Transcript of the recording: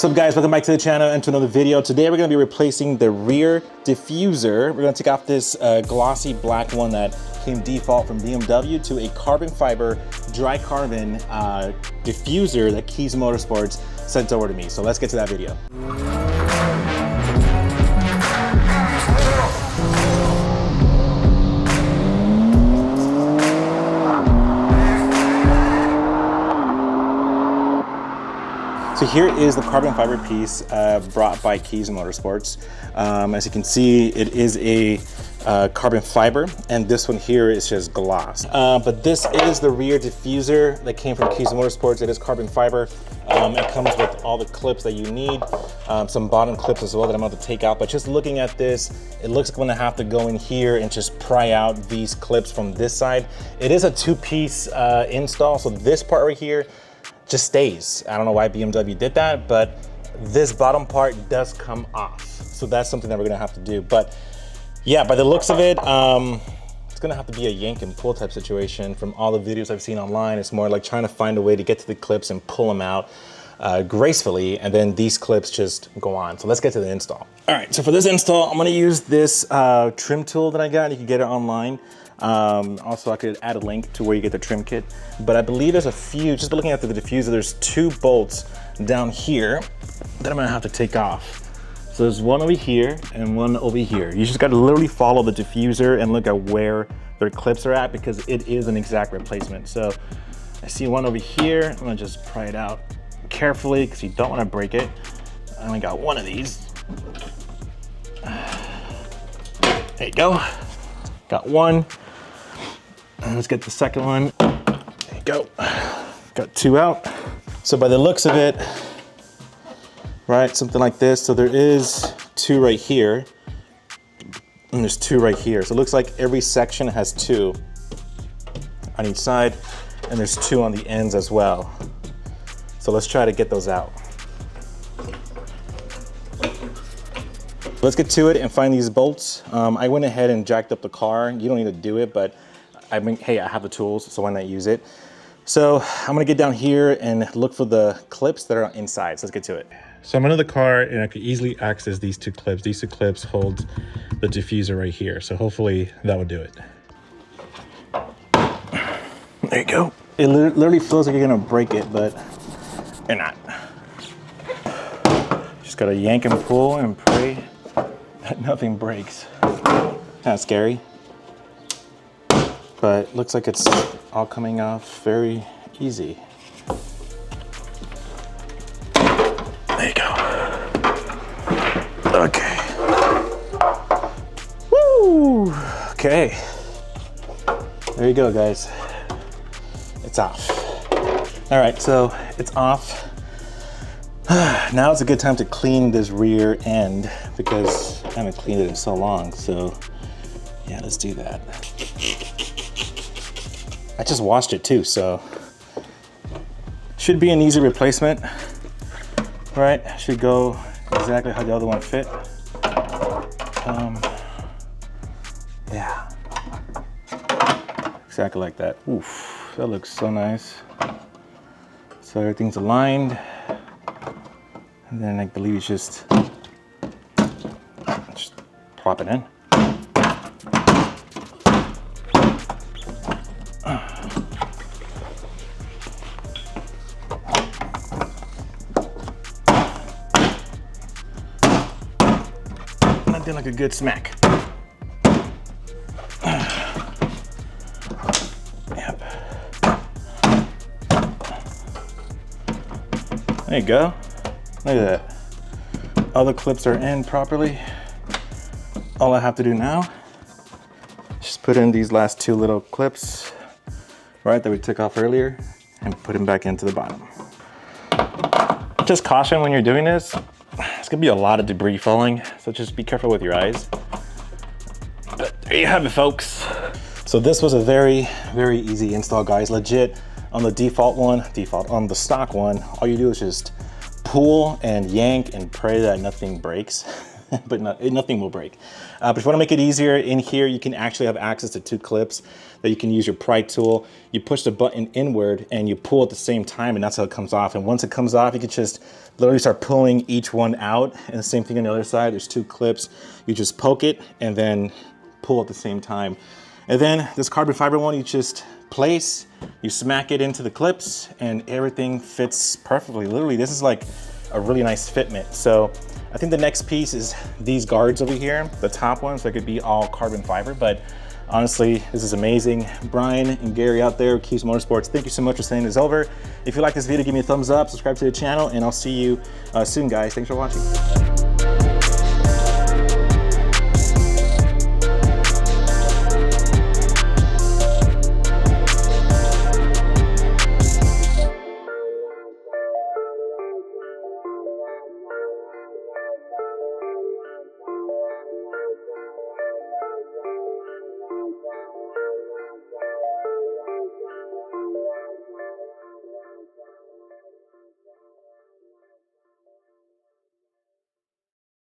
What's up guys, welcome back to the channel and to another video. Today we're going to be replacing the rear diffuser. We're going to take off this glossy black one that came default from BMW to a carbon fiber, dry carbon diffuser that Kies Motorsports sent over to me. So let's get to that video. So here is the carbon fiber piece brought by Kies Motorsports. As you can see, it is a carbon fiber, and this one here is just gloss. But this is the rear diffuser that came from Kies Motorsports. It is carbon fiber. It comes with all the clips that you need, some bottom clips as well that I'm about to take out. But just looking at this, it looks like I'm gonna have to go in here and just pry out these clips from this side. It is a two-piece install, so this part right here just stays. I don't know why BMW did that, but this bottom part does come off. So that's something that we're gonna have to do. But yeah, by the looks of it, it's gonna have to be a yank and pull type situation. From all the videos I've seen online, it's more like trying to find a way to get to the clips and pull them out gracefully, and then these clips just go on. So let's get to the install. All right, so for this install, I'm gonna use this trim tool that I got. You can get it online. Also, I could add a link to where you get the trim kit, but I believe there's a few, just looking at the diffuser, there's two bolts down here that I'm gonna have to take off. So there's one over here and one over here. You just gotta literally follow the diffuser and look at where their clips are at, because it is an exact replacement. So I see one over here. I'm gonna just pry it out carefully because you don't wanna break it. I only got one of these. There you go. Got one. And let's get the second one. There you go. Got two out. So by the looks of it, right, something like this. So there is two right here, and there's two right here. So it looks like every section has two on each side, and there's two on the ends as well. So let's try to get those out. Let's get to it and find these bolts. I went ahead and jacked up the car. You don't need to do it, but I mean, hey, I have the tools, so why not use it? So I'm gonna get down here and look for the clips that are inside. So let's get to it. So I'm under the car and I could easily access these two clips. These two clips hold the diffuser right here. So hopefully that will do it. There you go. It literally feels like you're gonna break it, but you're not. Just gotta yank and pull and pray that nothing breaks. Kind of scary, but looks like it's all coming off very easy. There you go. Okay. Woo! Okay. There you go, guys. It's off. All right, so it's off. Now it's a good time to clean this rear end because I haven't cleaned it in so long. So yeah, let's do that. I just washed it too, so should be an easy replacement, right? Should go exactly how the other one fit. Yeah, exactly like that. Oof, that looks so nice. So everything's aligned. And then I believe it's just plop it in. That did like a good smack. Yep. There you go. Look at that. All the clips are in properly. All I have to do now is just put in these last two little clips, right, that we took off earlier, and put them back into the bottom. Just caution when you're doing this, it's gonna be a lot of debris falling, so just be careful with your eyes. But there you have it, folks. So this was a very, very easy install, guys. Legit, on the on the stock one, all you do is just pull and yank and pray that nothing breaks. but nothing will break. But if you want to make it easier, in here you can actually have access to 2 clips that you can use your pry tool. You push the button inward and you pull at the same time, and that's how it comes off. And once it comes off, you can just literally start pulling each one out. And the same thing on the other side, there's 2 clips. You just poke it and then pull at the same time. And then this carbon fiber one, you just place, you smack it into the clips, and everything fits perfectly. Literally, this is like a really nice fitment. So I think the next piece is these guards over here, the top ones, that could be all carbon fiber. But honestly, this is amazing. Brian and Gary out there, Kies Motorsports, thank you so much for sending this over. If you like this video, give me a thumbs up, subscribe to the channel, and I'll see you soon, guys. Thanks for watching.